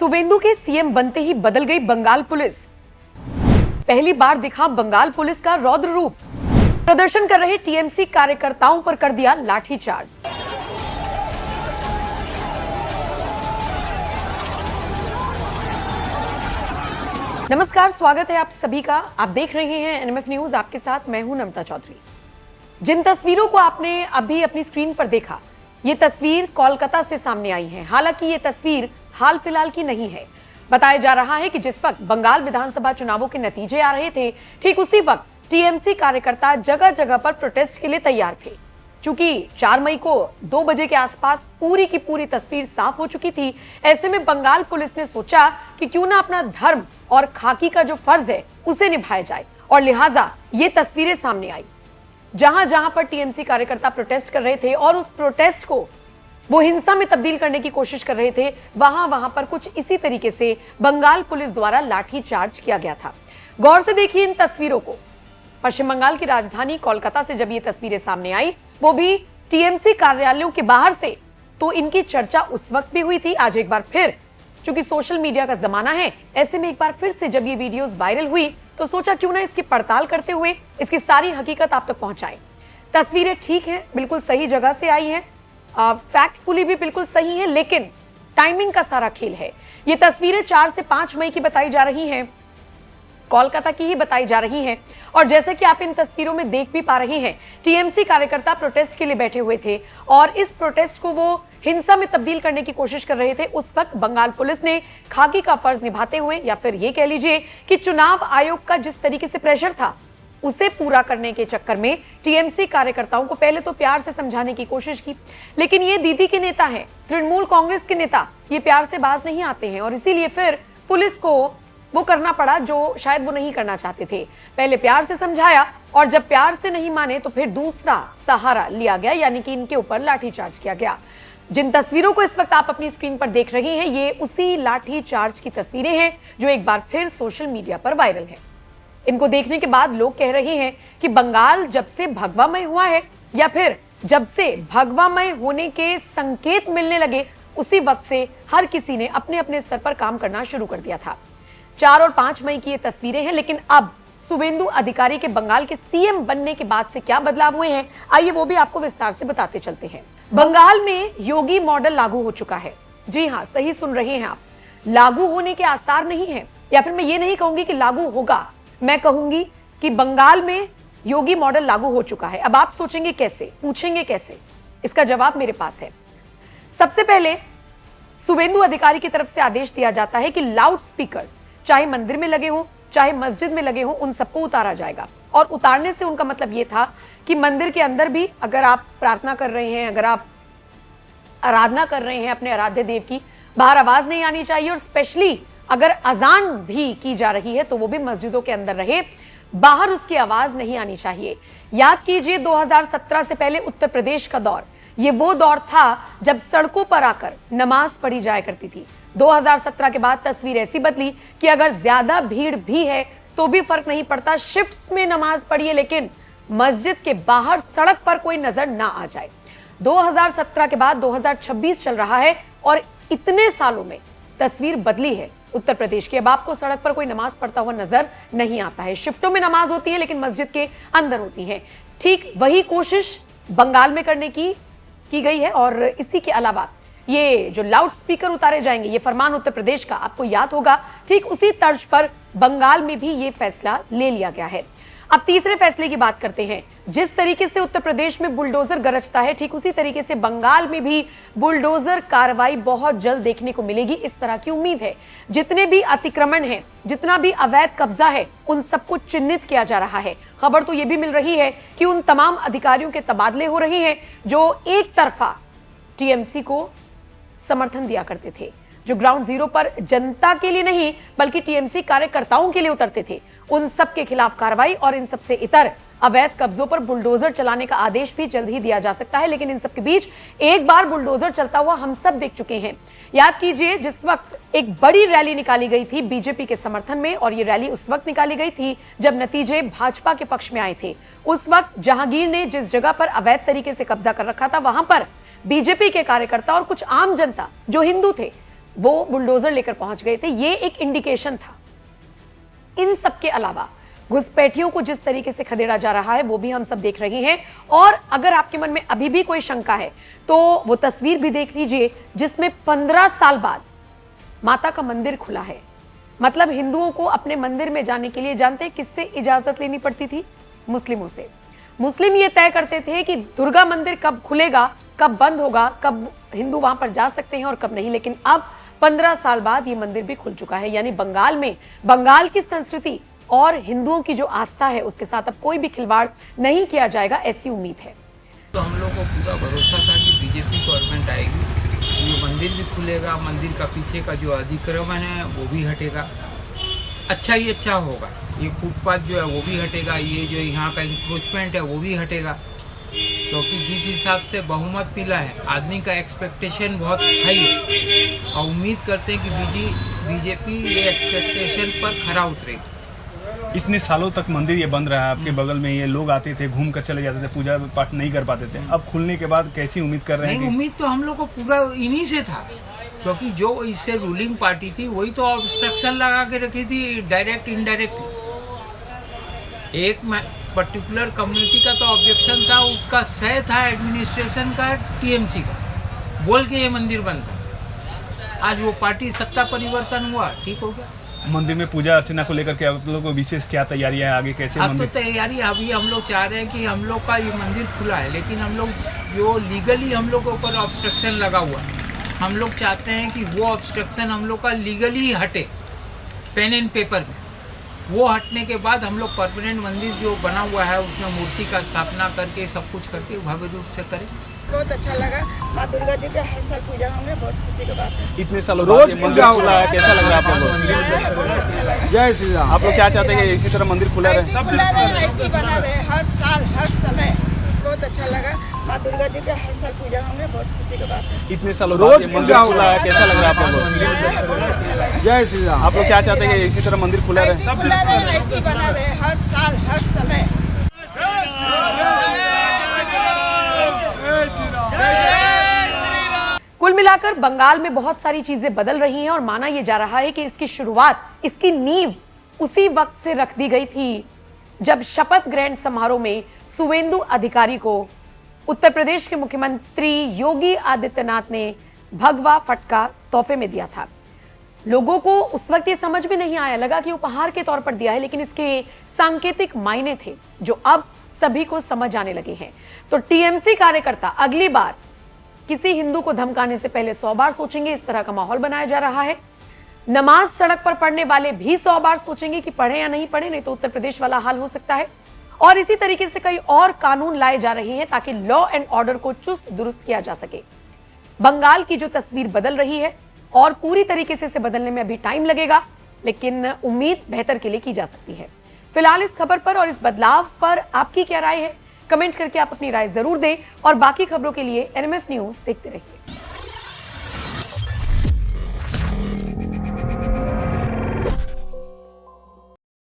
सुवेंदु के सीएम बनते ही बदल गई बंगाल पुलिस। पहली बार दिखा बंगाल पुलिस का रौद्र रूप। प्रदर्शन कर रहे टीएमसी कार्यकर्ताओं पर कर दिया लाठीचार्ज। नमस्कार, स्वागत है आप सभी का। आप देख रहे हैं एनएमएफ न्यूज, आपके साथ मैं हूं नम्रता चौधरी। जिन तस्वीरों को आपने अभी अपनी स्क्रीन पर देखा, ये तस्वीर कोलकाता से सामने आई है। हालांकि ये तस्वीर हाल फिलहाल की नहीं है। बताया जा रहा है कि जिस वक्त बंगाल विधानसभा चुनावों के नतीजे आ रहे थे, ठीक उसी वक्त टीएमसी कार्यकर्ता जगह जगह पर प्रोटेस्ट के लिए तैयार थे। चूंकि 4 मई को 2 बजे के आसपास पूरी की पूरी तस्वीर साफ हो चुकी थी, ऐसे में बंगाल पुलिस ने सोचा कि क्यों ना अपना धर्म और खाकी का जो फर्ज है उसे निभाया जाए, और लिहाजा ये तस्वीरें सामने आई। जहां जहां पर टीएमसी कार्यकर्ता प्रोटेस्ट कर रहे थे और उस प्रोटेस्ट को वो हिंसा में तब्दील करने की कोशिश कर रहे थे, वहां वहां पर कुछ इसी तरीके से बंगाल पुलिस द्वारा लाठीचार्ज किया गया था। गौर से देखिए इन तस्वीरों को। पश्चिम बंगाल की राजधानी कोलकाता से जब ये तस्वीरें सामने आई, वो भी टीएमसी कार्यालयों के बाहर से, तो इनकी चर्चा उस वक्त भी हुई थी। आज एक बार फिर, चूंकि सोशल मीडिया का जमाना है, ऐसे में एक बार फिर से जब ये वीडियोस वायरल हुई तो सोचा क्यों ना इसकी पड़ताल करते हुए इसकी सारी हकीकत आप तक पहुंचाएं। तस्वीरें ठीक हैं, बिल्कुल सही जगह से आई हैं, फैक्टफुली भी बिल्कुल सही है, लेकिन टाइमिंग का सारा खेल है। ये तस्वीरें 4 से 5 मई की बताई जा रही हैं, कोलकाता की ही बताई जा रही हैं। और जैसे कि आप इन तस्वीरों में देख भी पा रहे हैं, टीएमसी कार्यकर्ता प्रोटेस्ट के लिए बैठे हुए थे और इस प्रोटेस्ट को वो हिंसा में तब्दील करने की कोशिश कर रहे थे। उस वक्त बंगाल पुलिस ने खाकी का फर्ज निभाते हुए, या फिर ये कह लीजिए कि चुनाव आयोग का जिस तरीके से प्रेशर था उसे पूरा करने के चक्कर में टीएमसी कार्यकर्ताओं को पहले तो प्यार से समझाने की कोशिश की, लेकिन ये दीदी के नेता हैं, तृणमूल कांग्रेस के नेता, ये प्यार से बाज नहीं आते हैं और इसीलिए फिर पुलिस को वो करना पड़ा जो शायद वो नहीं करना चाहते थे। पहले प्यार से समझाया और जब प्यार से नहीं माने तो फिर दूसरा सहारा लिया गया, यानी कि इनके ऊपर लाठीचार्ज किया गया। जिन तस्वीरों को इस वक्त आप अपनी स्क्रीन पर देख रहे हैं, ये उसी लाठीचार्ज की तस्वीरें हैं जो एक बार फिर सोशल मीडिया पर वायरल है। इनको देखने के बाद लोग कह रहे हैं कि बंगाल जब से भगवामय हुआ है, या फिर जब से भगवामय होने के संकेत मिलने लगे, उसी वक्त से हर किसी ने अपने अपने स्तर पर काम करना शुरू कर दिया था। 4 और 5 मई की ये तस्वीरें हैं, लेकिन अब सुवेंदु अधिकारी के बंगाल के सीएम बनने के बाद से क्या बदलाव हुए हैं, आइए वो भी आपको विस्तार से बताते चलते हैं। बंगाल में योगी मॉडल लागू हो चुका है। जी हाँ, सही सुन रहे हैं आप, लागू होने के आसार नहीं है, या फिर मैं ये नहीं कहूंगी कि लागू होगा, मैं कहूंगी कि बंगाल में योगी मॉडल लागू हो चुका है। अब आप सोचेंगे कैसे, पूछेंगे कैसे, इसका जवाब मेरे पास है। सबसे पहले सुवेंदु अधिकारी की तरफ से आदेश दिया जाता है कि लाउड स्पीकर्स चाहे मंदिर में लगे हों चाहे मस्जिद में लगे हों, उन सबको उतारा जाएगा। और उतारने से उनका मतलब यह था कि मंदिर के अंदर भी अगर आप प्रार्थना कर रहे हैं, अगर आप आराधना कर रहे हैं अपने आराध्य देव की, बाहर आवाज नहीं आनी चाहिए। और स्पेशली अगर अजान भी की जा रही है तो वो भी मस्जिदों के अंदर रहे, बाहर उसकी आवाज नहीं आनी चाहिए। याद कीजिए 2017 से पहले उत्तर प्रदेश का दौर, ये वो दौर था जब सड़कों पर आकर नमाज पढ़ी जाया करती थी। 2017 के बाद तस्वीर ऐसी बदली कि अगर ज्यादा भीड़ भी है तो भी फर्क नहीं पड़ता, शिफ्ट्स में नमाज पढ़िए, लेकिन मस्जिद के बाहर सड़क पर कोई नजर ना आ जाए। 2017 के बाद 2026 चल रहा है और इतने सालों में तस्वीर बदली है उत्तर प्रदेश की। अब आपको सड़क पर कोई नमाज पढ़ता हुआ नजर नहीं आता है। शिफ्टों में नमाज होती है लेकिन मस्जिद के अंदर होती है। ठीक वही कोशिश बंगाल में करने की गई है। और इसी के अलावा ये जो लाउड स्पीकर उतारे जाएंगे, ये फरमान उत्तर प्रदेश का, आपको याद होगा, ठीक उसी तर्ज पर बंगाल में भी ये फैसला ले लिया गया है। अब तीसरे फैसले की बात करते हैं। जिस तरीके से उत्तर प्रदेश में बुलडोजर गरजता है, ठीक उसी तरीके से बंगाल में भी बुलडोजर कार्रवाई बहुत जल्द देखने को मिलेगी, इस तरह की उम्मीद है। जितने भी अतिक्रमण हैं, जितना भी अवैध कब्जा है, उन सबको चिन्हित किया जा रहा है। खबर तो यह भी मिल रही है कि उन तमाम अधिकारियों के तबादले हो रहे हैं जो एक तरफा टीएमसी को समर्थन दिया करते थे, जो ग्राउंड जीरो पर जनता के लिए नहीं बल्कि टीएमसी कार्यकर्ताओं के लिए उतरते थे। उन सब के खिलाफ कार्रवाई और इन सबसे इतर अवैध कब्जों पर बुलडोजर चलाने का आदेश भी जल्द ही दिया जा सकता है। लेकिन इन सब के बीच एक बार बुलडोजर चलता हुआ हम सब देख चुके हैं। याद कीजिए जिस वक्त एक बड़ी रैली निकाली गई थी बीजेपी के समर्थन में, और ये रैली उस वक्त निकाली गई थी जब नतीजे भाजपा के पक्ष में आए थे। उस वक्त जहांगीर ने जिस जगह पर अवैध तरीके से कब्जा कर रखा था, वहां पर बीजेपी के कार्यकर्ता और कुछ आम जनता जो हिंदू थे वो बुलडोजर लेकर पहुंच गए थे, ये एक इंडिकेशन था। इन सब के अलावा घुसपैठियों को जिस तरीके से खदेड़ा जा रहा है वो भी हम सब देख रहे हैं। और अगर आपके मन में अभी भी कोई शंका है तो वो तस्वीर भी देख लीजिए जिसमें 15 साल बाद माता का मंदिर खुला है। मतलब हिंदुओं को अपने मंदिर में जाने के लिए जानते हैं किससे इजाजत लेनी पड़ती थी? मुस्लिमों से। मुस्लिम ये तय करते थे कि दुर्गा मंदिर कब खुलेगा, कब बंद होगा, कब हिंदू वहां पर जा सकते हैं और कब नहीं। लेकिन अब 15 साल बाद ये मंदिर भी खुल चुका है। यानी बंगाल में बंगाल की संस्कृति और हिंदुओं की जो आस्था है उसके साथ अब कोई भी खिलवाड़ नहीं किया जाएगा, ऐसी उम्मीद है। तो हम लोग को पूरा भरोसा था कि बीजेपी गवर्नमेंट आएगी, ये मंदिर भी खुलेगा, मंदिर का पीछे का जो अतिक्रमण है वो भी हटेगा, अच्छा ही अच्छा होगा, ये फुटपाथ जो है वो भी हटेगा, ये जो यहाँ का इंक्रोचमेंट है वो भी हटेगा। क्योंकि जिस हिसाब से बहुमत मिला है, आदमी का एक्सपेक्टेशन बहुत हाई है और उम्मीद करते हैं कि बीजेपी ये एक्सपेक्टेशन पर खरा उतरेगी। इतने सालों तक मंदिर ये बंद रहा है, आपके बगल में ये लोग आते थे, घूम कर चले जाते थे, पूजा पाठ नहीं कर पाते थे। अब खुलने के बाद कैसी उम्मीद कर रहे हैं? उम्मीद तो हम लोग को पूरा इन्हीं से था, क्योंकि जो इससे रूलिंग पार्टी थी वही तो ऑब्स्ट्रक्शन लगा के रखी थी, डायरेक्ट इनडायरेक्ट। एक पर्टिकुलर कम्युनिटी का तो ऑब्जेक्शन था, उसका सह था एडमिनिस्ट्रेशन का, टीएमसी का, बोल के ये मंदिर बंद था। आज वो पार्टी सत्ता परिवर्तन हुआ, ठीक हो गया। मंदिर में पूजा अर्चना को लेकर के आप लोगों को विशेष क्या तैयारियां है आगे कैसे? अब तो तैयारी अभी हम लोग चाह रहे हैं कि हम लोग का ये मंदिर खुला है, लेकिन हम लोग जो लीगली हम लोग के ऊपर ऑब्स्ट्रक्शन लगा हुआ है, हम लोग चाहते हैं कि वो ऑब्स्ट्रक्शन हम लोग का लीगली हटे, पेन एंड पेपर में। वो हटने के बाद हम लोग परमानेंट मंदिर जो बना हुआ है उसमें मूर्ति का स्थापना करके सब कुछ करके भव्य रूप से करें। बहुत अच्छा लगा। माँ दुर्गा जी का हर साल पूजा होंगे, बहुत खुशी की बात है। इतने सालों रोज मंदिर खुला है, कैसा लग रहा है आप लोग? बहुत अच्छा लगा। जय श्री राम। आप लोग क्या चाहते हैं कि इसी तरह मंदिर खुला ऐसे रहे? खुला रहे, ऐसे बना रहे, हर साल हर समय। बहुत अच्छा लगा। माँ दुर्गा जी का हर साल पूजा होंगे, बहुत खुशी की बात है। इतने सालों रोज मंदिर खुला है, कैसा लग रहा है आप लोग? बहुत अच्छा लगा। जय श्री राम। आप लोग क्या चाहते हैं कि इसी तरह मंदिर खुला रहे? ऐसे खुला रहे, ऐसे बना रहे, हर साल हर समय। कुल मिलाकर बंगाल में बहुत सारी चीजें बदल रही हैं और माना यह जा रहा है कि इसकी शुरुआत, इसकी नींव उसी वक्त से रख दी गई थी जब शपथ ग्रहण समारोह में सुवेंदु अधिकारी को उत्तर प्रदेश के मुख्यमंत्री योगी आदित्यनाथ ने भगवा फटका तोहफे में दिया था। लोगों को उस वक्त ये समझ में नहीं आया, लगा कि उपहार के तौर पर दिया है, लेकिन इसके सांकेतिक मायने थे जो अब सभी को समझ आने लगे हैं। तो टीएमसी कार्यकर्ता अगली बार किसी हिंदू को धमकाने से पहले 100 बार सोचेंगे। इस तरह का माहौल बनाया जा रहा है। नमाज सड़क पर पढ़ने वाले भी 100 बार सोचेंगे कि पढ़े या नहीं पढ़े, नहीं तो उत्तर प्रदेश वाला हाल हो सकता है। और इसी तरीके से कई और कानून लाए जा रहे हैं ताकि लॉ एंड ऑर्डर को चुस्त दुरुस्त किया जा सके। बंगाल की जो तस्वीर बदल रही है और पूरी तरीके से इसे बदलने में अभी टाइम लगेगा, लेकिन उम्मीद बेहतर के लिए की जा सकती है। फिलहाल इस खबर पर और इस बदलाव पर आपकी क्या राय है? कमेंट करके आप अपनी राय जरूर दें और बाकी खबरों के लिए एनएमएफ न्यूज देखते रहिए।